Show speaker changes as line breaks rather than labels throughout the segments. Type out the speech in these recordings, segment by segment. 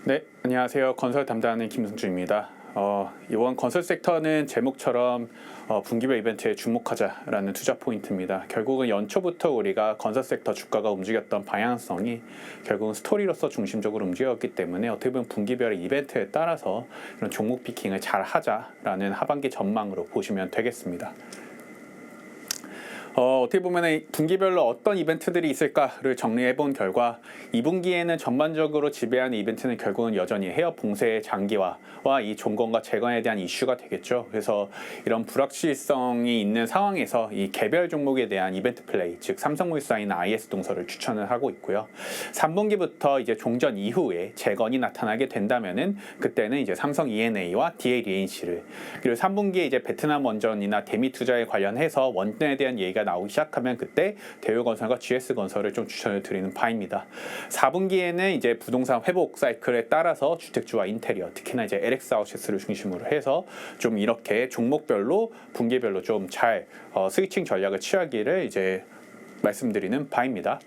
네, 안녕하세요. 건설 담당하는 김승주입니다. 이번 건설 섹터는 제목처럼 분기별 이벤트에 주목하자라는 투자 포인트입니다. 결국은 연초부터 우리가 건설 섹터 주가가 움직였던 방향성이 결국은 스토리로서 중심적으로 움직였기 때문에 어떻게 보면 분기별의 이벤트에 따라서 이런 종목 피킹을 잘 하자라는 하반기 전망으로 보시면 되겠습니다. 어떻게 보면 분기별로 어떤 이벤트들이 있을까를 정리해 본 결과 2분기에는 전반적으로 지배하는 이벤트는 결국은 여전히 해협 봉쇄의 장기화와 이 종건과 재건에 대한 이슈가 되겠죠. 그래서 이런 불확실성이 있는 상황에서 이 개별 종목에 대한 이벤트 플레이, 즉 삼성물산이나 IS동서를 추천을 하고 있고요. 3분기부터 이제 종전 이후에 재건이 나타나게 된다면은 그때는 이제 삼성 E&A와 DLENC를, 그리고 3분기에 이제 베트남 원전이나 대미 투자에 관련해서 원전에 대한 얘기가 나오기 시작하면 그때 대우건설과 GS건설을 좀 추천을 드리는 바입니다. 4분기에는 이제 부동산 회복 사이클에 따라서 주택주와 인테리어, 특히나 이제 LX아웃셋을 중심으로 해서 좀 이렇게 종목별로 분기별로 좀 잘 스위칭 전략을 취하기를 이제 말씀드리는 바입니다.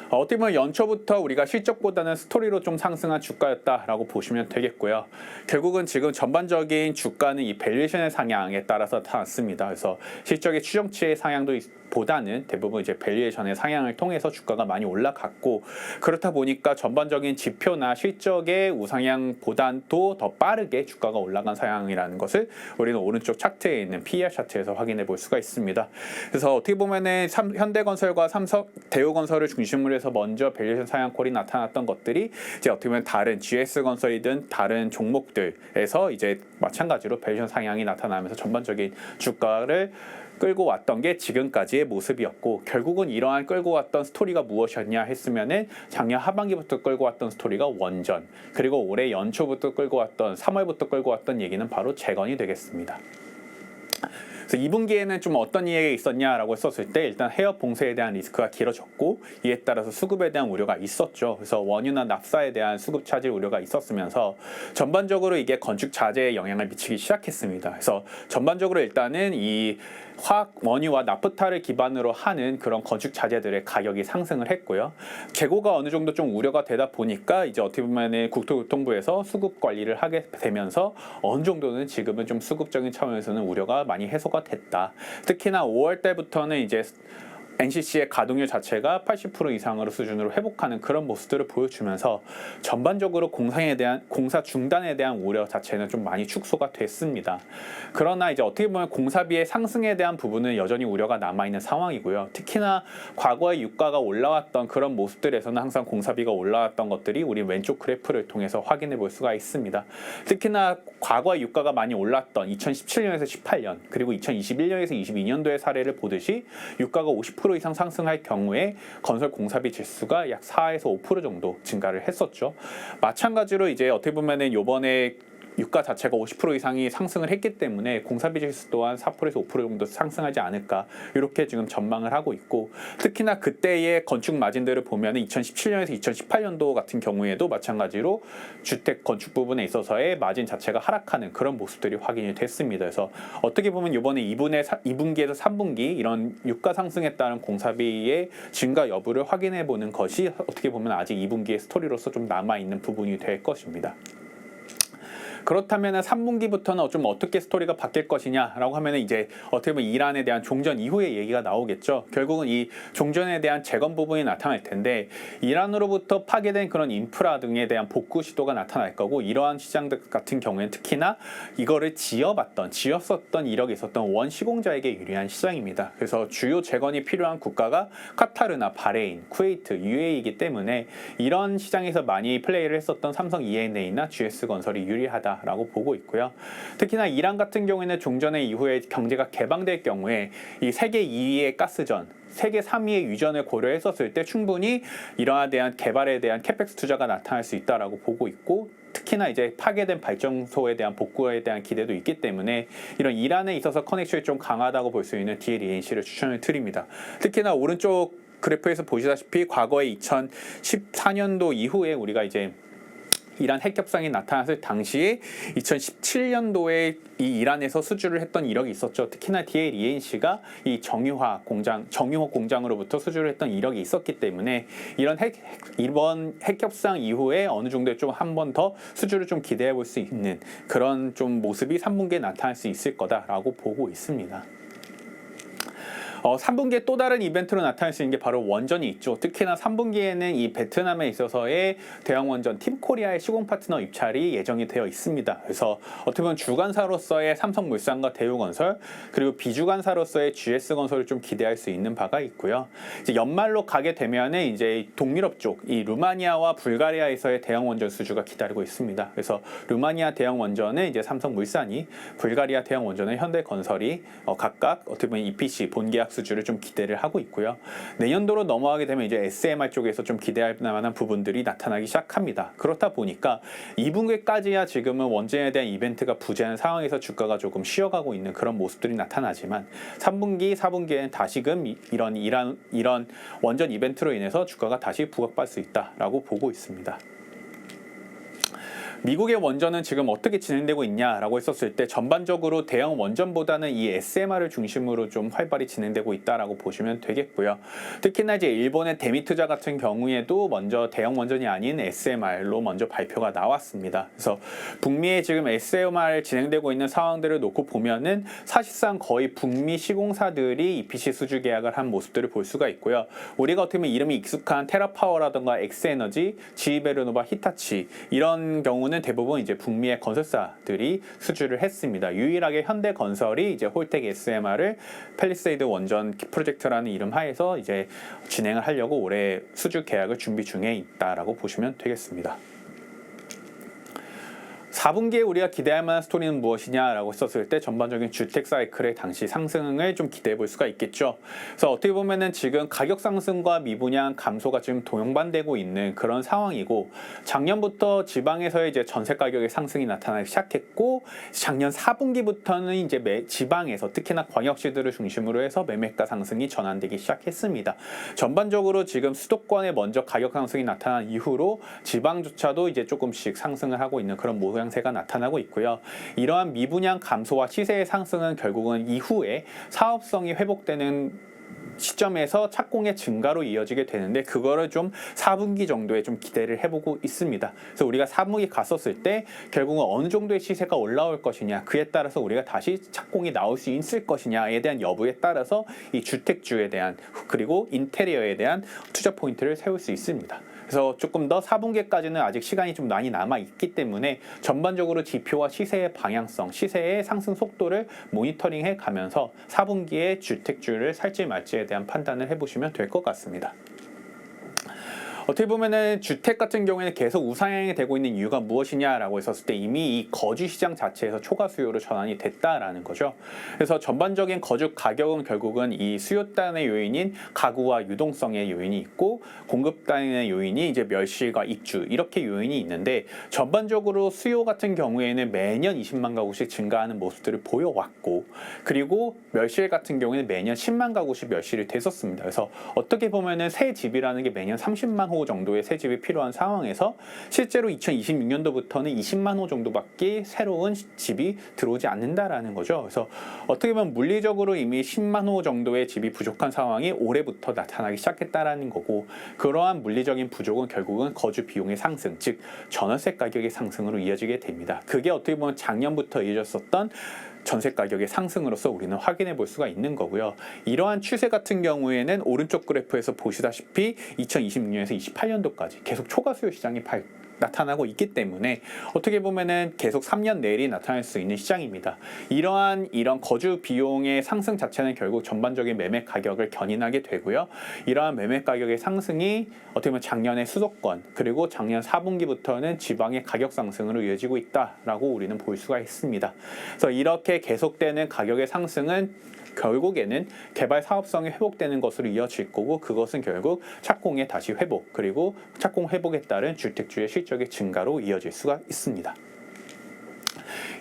어떻게 보면 연초부터 우리가 실적보다는 스토리로 좀 상승한 주가였다라고 보시면 되겠고요. 결국은 지금 전반적인 주가는 이 밸류에이션의 상향에 따라서 나타났습니다. 그래서 실적의 추정치의 상향도 보다는 대부분 이제 밸류에이션의 상향을 통해서 주가가 많이 올라갔고, 그렇다 보니까 전반적인 지표나 실적의 우상향보다도 더 빠르게 주가가 올라간 상향이라는 것을 우리는 오른쪽 차트에 있는 PER 차트에서 확인해 볼 수가 있습니다. 그래서 어떻게 보면은 현대건설과 삼성, 대우건설을 중심으로 해서 먼저 밸류에이션 상향콜이 나타났던 것들이 이제 어떻게 보면 다른 GS건설이든 다른 종목들에서 이제 마찬가지로 밸류에이션 상향이 나타나면서 전반적인 주가를 끌고 왔던 게 지금까지의 모습이었고, 결국은 이러한 끌고 왔던 스토리가 무엇이었냐 했으면은 작년 하반기부터 끌고 왔던 스토리가 원전, 그리고 올해 연초부터 끌고 왔던 3월부터 끌고 왔던 얘기는 바로 재건이 되겠습니다. 그래서 2분기에는 좀 어떤 이해가 있었냐라고 했었을 때 일단 해협 봉쇄에 대한 리스크가 길어졌고, 이에 따라서 수급에 대한 우려가 있었죠. 그래서 원유나 납사에 대한 수급 차질 우려가 있었으면서 전반적으로 이게 건축 자재에 영향을 미치기 시작했습니다. 그래서 전반적으로 일단은 이 화학 원유와 나프타를 기반으로 하는 그런 건축 자재들의 가격이 상승을 했고요. 재고가 어느 정도 좀 우려가 되다 보니까 이제 어떻게 보면 국토교통부에서 수급 관리를 하게 되면서 어느 정도는 지금은 좀 수급적인 차원에서는 우려가 많이 해소가 됐다. 특히나 5월 때부터는 이제 NCC의 가동률 자체가 80% 이상으로 수준으로 회복하는 그런 모습들을 보여주면서 전반적으로 공사 중단에 대한 우려 자체는 좀 많이 축소가 됐습니다. 그러나 이제 어떻게 보면 공사비의 상승에 대한 부분은 여전히 우려가 남아있는 상황이고요. 특히나 과거에 유가가 올라왔던 그런 모습들에서는 항상 공사비가 올라왔던 것들이 우리 왼쪽 그래프를 통해서 확인해 볼 수가 있습니다. 특히나 과거에 유가가 많이 올랐던 2017년에서 18년 그리고 2021년에서 22년도의 사례를 보듯이 유가가 50% 이상 상승할 경우에 건설 공사비 지수가 약 4에서 5% 정도 증가를 했었죠. 마찬가지로 이제 어떻게 보면은 요번에 유가 자체가 50% 이상이 상승을 했기 때문에 공사비 지수 또한 4%에서 5% 정도 상승하지 않을까, 이렇게 지금 전망을 하고 있고, 특히나 그때의 건축 마진들을 보면 2017년에서 2018년도 같은 경우에도 마찬가지로 주택 건축 부분에 있어서의 마진 자체가 하락하는 그런 모습들이 확인이 됐습니다. 그래서 어떻게 보면 이번에 2분기에서 3분기 이런 유가 상승에 따른 공사비의 증가 여부를 확인해 보는 것이 어떻게 보면 아직 2분기의 스토리로서 좀 남아있는 부분이 될 것입니다. 그렇다면 3분기부터는 좀 어떻게 스토리가 바뀔 것이냐라고 하면 이제 어떻게 보면 이란에 대한 종전 이후의 얘기가 나오겠죠. 결국은 이 종전에 대한 재건 부분이 나타날 텐데, 이란으로부터 파괴된 그런 인프라 등에 대한 복구 시도가 나타날 거고, 이러한 시장들 같은 경우에는 특히나 이거를 지었었던 이력이 있었던 원 시공자에게 유리한 시장입니다. 그래서 주요 재건이 필요한 국가가 카타르나 바레인, 쿠웨이트, UAE이기 때문에 이런 시장에서 많이 플레이를 했었던 삼성 E&A나 GS건설이 유리하다 라고 보고 있고요. 특히나 이란 같은 경우에는 종전의 이후에 경제가 개방될 경우에 이 세계 2위의 가스전, 세계 3위의 유전을 고려했었을 때 충분히 이러한 대한 개발에 대한 캐펙스 투자가 나타날 수 있다라고 보고 있고, 특히나 이제 파괴된 발전소에 대한 복구에 대한 기대도 있기 때문에 이런 이란에 있어서 커넥션이 좀 강하다고 볼 수 있는 DLENC를 추천을 드립니다. 특히나 오른쪽 그래프에서 보시다시피 과거에 2014년도 이후에 우리가 이제 이란 핵 협상이 나타났을 당시에 2017년도에 이 이란에서 수주를 했던 이력이 있었죠. 특히나 DLENC가 이 정유호 공장으로부터 수주를 했던 이력이 있었기 때문에 이번 핵 협상 이후에 어느 정도의 좀 한 번 더 수주를 좀 기대해 볼 수 있는 그런 좀 모습이 3분기에 나타날 수 있을 거다라고 보고 있습니다. 3분기에 또 다른 이벤트로 나타날 수 있는 게 바로 원전이 있죠. 특히나 3분기에는 이 베트남에 있어서의 대형 원전 팀코리아의 시공 파트너 입찰이 예정이 되어 있습니다. 그래서 어떻게 보면 주관사로서의 삼성물산과 대우건설, 그리고 비주관사로서의 GS건설을 좀 기대할 수 있는 바가 있고요. 이제 연말로 가게 되면은 이제 동유럽 쪽, 이 루마니아와 불가리아에서의 대형 원전 수주가 기다리고 있습니다. 그래서 루마니아 대형 원전은 이제 삼성물산이, 불가리아 대형 원전은 현대건설이 각각 어떻게 보면 EPC 본계약 수주를 좀 기대를 하고 있고요. 내년도로 넘어가게 되면 이제 SMR 쪽에서 좀 기대할 만한 부분들이 나타나기 시작합니다. 그렇다 보니까 2분기까지야 지금은 원전에 대한 이벤트가 부재한 상황에서 주가가 조금 쉬어가고 있는 그런 모습들이 나타나지만 3분기, 4분기에는 다시금 이런 원전 이벤트로 인해서 주가가 다시 부각받을 수 있다라고 보고 있습니다. 미국의 원전은 지금 어떻게 진행되고 있냐라고 했었을 때 전반적으로 대형 원전보다는 이 SMR을 중심으로 좀 활발히 진행되고 있다라고 보시면 되겠고요. 특히나 이제 일본의 데미투자 같은 경우에도 먼저 대형 원전이 아닌 SMR로 먼저 발표가 나왔습니다. 그래서 북미에 지금 SMR 진행되고 있는 상황들을 놓고 보면은 사실상 거의 북미 시공사들이 EPC 수주 계약을 한 모습들을 볼 수가 있고요. 우리가 어떻게 보면 이름이 익숙한 테라파워라든가 엑스에너지, 지히베르노바, 히타치 이런 경우는 대부분 이제 북미의 건설사들이 수주를 했습니다. 유일하게 현대건설이 이제 홀텍 SMR을 팰리세이드 원전 프로젝트라는 이름 하에서 이제 진행을 하려고 올해 수주 계약을 준비 중에 있다라고 보시면 되겠습니다. 4분기에 우리가 기대할 만한 스토리는 무엇이냐라고 썼을 때 전반적인 주택 사이클의 당시 상승을 좀 기대해 볼 수가 있겠죠. 그래서 어떻게 보면은 지금 가격 상승과 미분양 감소가 지금 동반되고 있는 그런 상황이고, 작년부터 지방에서의 이제 전세 가격의 상승이 나타나기 시작했고, 작년 4분기부터는 이제 지방에서 특히나 광역시들을 중심으로 해서 매매가 상승이 전환되기 시작했습니다. 전반적으로 지금 수도권에 먼저 가격 상승이 나타난 이후로 지방조차도 이제 조금씩 상승을 하고 있는 그런 모양새가 나타나고 있고요. 이러한 미분양 감소와 시세의 상승은 결국은 이후에 사업성이 회복되는 시점에서 착공의 증가로 이어지게 되는데, 그거를 좀 4분기 정도에 좀 기대를 해보고 있습니다. 그래서 우리가 4분기 갔었을 때 결국은 어느 정도의 시세가 올라올 것이냐, 그에 따라서 우리가 다시 착공이 나올 수 있을 것이냐에 대한 여부에 따라서 이 주택주에 대한, 그리고 인테리어에 대한 투자 포인트를 세울 수 있습니다. 그래서 조금 더 4분기까지는 아직 시간이 좀 많이 남아있기 때문에 전반적으로 지표와 시세의 방향성, 시세의 상승 속도를 모니터링해 가면서 4분기에 주택주를 살지 말지에 대한 판단을 해보시면 될 것 같습니다. 어떻게 보면은 주택 같은 경우에는 계속 우상향이 되고 있는 이유가 무엇이냐라고 했었을 때 이미 이 거주 시장 자체에서 초과 수요로 전환이 됐다라는 거죠. 그래서 전반적인 거주 가격은 결국은 이 수요단의 요인인 가구와 유동성의 요인이 있고, 공급단의 요인이 이제 멸실과 입주, 이렇게 요인이 있는데, 전반적으로 수요 같은 경우에는 매년 20만 가구씩 증가하는 모습들을 보여왔고, 그리고 멸실 같은 경우에는 매년 10만 가구씩 멸실이 됐었습니다. 그래서 어떻게 보면은 새 집이라는 게 매년 30만 호 정도의 새 집이 필요한 상황에서 실제로 2026년도부터는 20만 호 정도밖에 새로운 집이 들어오지 않는다라는 거죠. 그래서 어떻게 보면 물리적으로 이미 10만 호 정도의 집이 부족한 상황이 올해부터 나타나기 시작했다라는 거고, 그러한 물리적인 부족은 결국은 거주 비용의 상승, 즉 전월세 가격의 상승으로 이어지게 됩니다. 그게 어떻게 보면 작년부터 이어졌었던 전세 가격의 상승으로서 우리는 확인해 볼 수가 있는 거고요. 이러한 추세 같은 경우에는 오른쪽 그래프에서 보시다시피 2026년에서 28년도까지 계속 초과 수요 시장이 나타나고 있기 때문에 어떻게 보면은 계속 3년 내리 나타날 수 있는 시장입니다. 이런 거주 비용의 상승 자체는 결국 전반적인 매매 가격을 견인하게 되고요. 이러한 매매 가격의 상승이 어떻게 보면 작년의 수도권, 그리고 작년 4분기부터는 지방의 가격 상승으로 이어지고 있다라고 우리는 볼 수가 있습니다. 그래서 이렇게 계속되는 가격의 상승은 결국에는 개발 사업성이 회복되는 것으로 이어질 거고, 그것은 결국 착공의 다시 회복, 그리고 착공 회복에 따른 주택주의 실적의 증가로 이어질 수가 있습니다.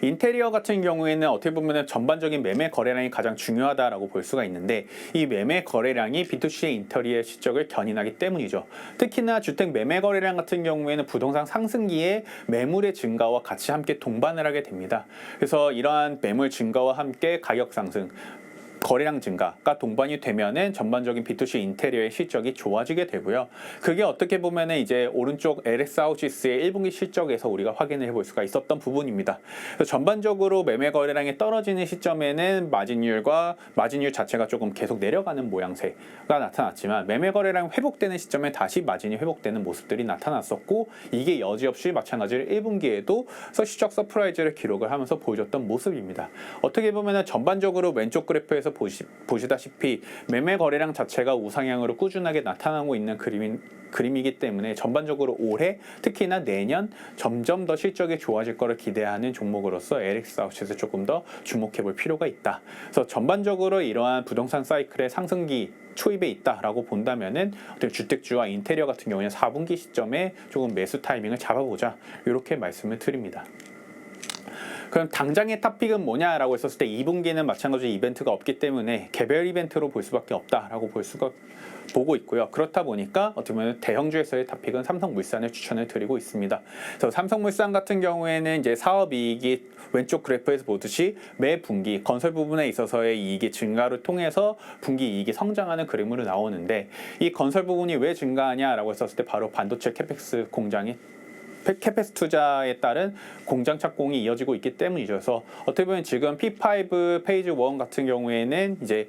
인테리어 같은 경우에는 어떻게 보면 전반적인 매매 거래량이 가장 중요하다라고 볼 수가 있는데 이 매매 거래량이 B2C의 인테리어 실적을 견인하기 때문이죠. 특히나 주택 매매 거래량 같은 경우에는 부동산 상승기에 매물의 증가와 같이 함께 동반을 하게 됩니다. 그래서 이러한 매물 증가와 함께 가격 상승, 거래량 증가가 동반이 되면은 전반적인 B2C 인테리어의 실적이 좋아지게 되고요. 그게 어떻게 보면은 이제 오른쪽 LS 하우지스의 1분기 실적에서 우리가 확인을 해볼 수가 있었던 부분입니다. 그래서 전반적으로 매매 거래량이 떨어지는 시점에는 마진율 자체가 조금 계속 내려가는 모양새가 나타났지만 매매 거래량 회복되는 시점에 다시 마진이 회복되는 모습들이 나타났었고 이게 여지없이 마찬가지로 1분기에도 실적 서프라이즈를 기록을 하면서 보여줬던 모습입니다. 어떻게 보면은 전반적으로 왼쪽 그래프에서 보시다시피 매매 거래량 자체가 우상향으로 꾸준하게 나타나고 있는 그림이기 때문에 전반적으로 올해 특히나 내년 점점 더 실적이 좋아질 것을 기대하는 종목으로서 LS 하우스에서 조금 더 주목해 볼 필요가 있다. 그래서 전반적으로 이러한 부동산 사이클의 상승기 초입에 있다라고 본다면은 주택주와 인테리어 같은 경우에는 4분기 시점에 조금 매수 타이밍을 잡아보자 이렇게 말씀을 드립니다. 그럼 당장의 탑픽은 뭐냐라고 했었을 때 2분기는 마찬가지로 이벤트가 없기 때문에 개별 이벤트로 볼 수밖에 없다라고 보고 있고요. 그렇다 보니까 어떻게 보면 대형주에서의 탑픽은 삼성물산을 추천을 드리고 있습니다. 그래서 삼성물산 같은 경우에는 이제 사업이익이 왼쪽 그래프에서 보듯이 매 분기 건설 부분에 있어서의 이익이 증가를 통해서 분기 이익이 성장하는 그림으로 나오는데 이 건설 부분이 왜 증가하냐라고 했었을 때 바로 반도체 캐펙스 공장이 캐페스 투자에 따른 공장 착공이 이어지고 있기 때문이죠. 그래서 어떻게 보면 지금 P5 페이지 1 같은 경우에는 이제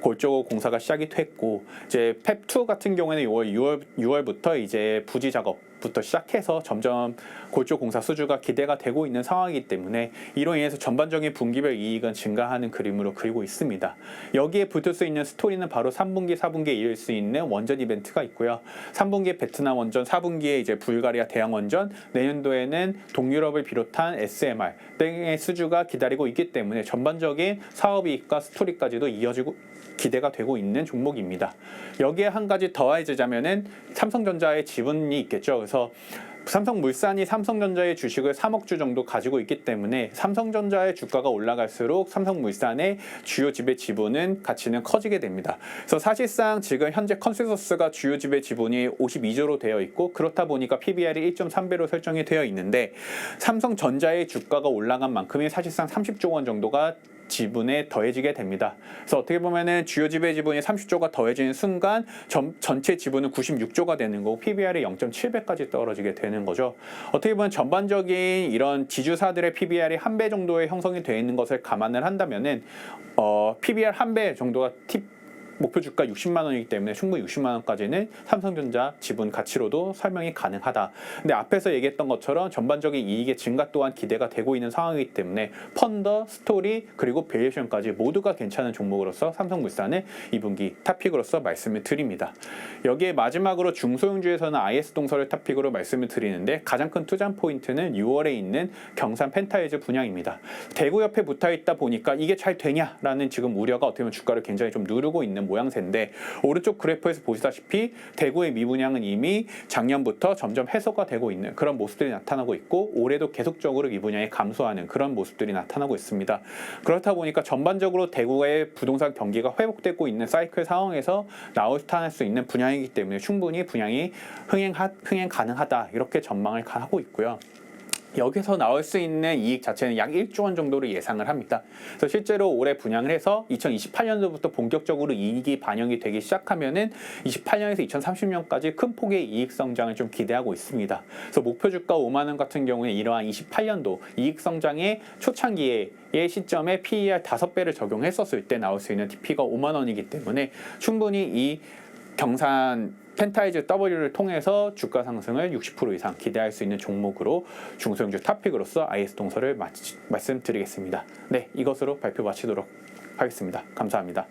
골조 공사가 시작이 됐고 이제 펩2 같은 경우에는 6월부터 이제 부지 작업부터 시작해서 점점 골조 공사 수주가 기대가 되고 있는 상황이기 때문에 이로 인해서 전반적인 분기별 이익은 증가하는 그림으로 그리고 있습니다. 여기에 붙을 수 있는 스토리는 바로 3분기, 4분기에 이을 수 있는 원전 이벤트가 있고요. 3분기에 베트남 원전, 4분기에 이제 불가리아 대양 원전, 내년도에는 동유럽을 비롯한 SMR 등의 수주가 기다리고 있기 때문에 전반적인 사업이익과 스토리까지도 이어지고 기대가 되고 있는 종목입니다. 여기에 한 가지 더해지자면은 삼성전자의 지분이 있겠죠. 그래서 삼성물산이 삼성전자의 주식을 3억 주 정도 가지고 있기 때문에 삼성전자의 주가가 올라갈수록 삼성물산의 주요 지배 지분은 가치는 커지게 됩니다. 그래서 사실상 지금 현재 컨센서스가 주요 지배 지분이 52조로 되어 있고 그렇다 보니까 PBR이 1.3배로 설정이 되어 있는데 삼성전자의 주가가 올라간 만큼이 사실상 30조 원 정도가 지분에 더해지게 됩니다. 그래서 어떻게 보면은 주요 지배 지분이 30조가 더해지는 순간 전체 지분은 96조가 되는 거고 PBR이 0.7배까지 떨어지게 되는 거죠. 어떻게 보면 전반적인 이런 지주사들의 PBR이 1배 정도의 형성이 되어 있는 것을 감안을 한다면은 PBR 1배 정도가 목표 주가 60만 원이기 때문에 충분히 60만 원까지는 삼성전자 지분 가치로도 설명이 가능하다. 근데 앞에서 얘기했던 것처럼 전반적인 이익의 증가 또한 기대가 되고 있는 상황이기 때문에 펀더, 스토리, 그리고 밸류에이션까지 모두가 괜찮은 종목으로서 삼성물산을 2분기 탑픽으로서 말씀을 드립니다. 여기에 마지막으로 중소형주에서는 IS동설을 탑픽으로 말씀을 드리는데 가장 큰 투자 포인트는 6월에 있는 경산 펜타이즈 분양입니다. 대구 옆에 붙어있다 보니까 이게 잘 되냐라는 지금 우려가 어떻게 보면 주가를 굉장히 좀 누르고 있는 모양새인데 오른쪽 그래프에서 보시다시피 대구의 미분양은 이미 작년부터 점점 해소가 되고 있는 그런 모습들이 나타나고 있고 올해도 계속적으로 미분양이 감소하는 그런 모습들이 나타나고 있습니다. 그렇다 보니까 전반적으로 대구의 부동산 경기가 회복되고 있는 사이클 상황에서 나타날 수 있는 분양이기 때문에 충분히 분양이 흥행 가능하다 이렇게 전망을 하고 있고요. 여기서 나올 수 있는 이익 자체는 약 1조 원 정도로 예상을 합니다. 그래서 실제로 올해 분양을 해서 2028년도부터 본격적으로 이익이 반영이 되기 시작하면은 28년에서 2030년까지 큰 폭의 이익 성장을 좀 기대하고 있습니다. 그래서 목표 주가 5만 원 같은 경우에 이러한 28년도 이익 성장의 초창기의 시점에 PER 5배를 적용했었을 때 나올 수 있는 TP가 5만 원이기 때문에 충분히 이 경산 펜타이즈 W를 통해서 주가 상승을 60% 이상 기대할 수 있는 종목으로 중소형주 탑픽으로서 IS동설을 말씀드리겠습니다. 네, 이것으로 발표 마치도록 하겠습니다. 감사합니다.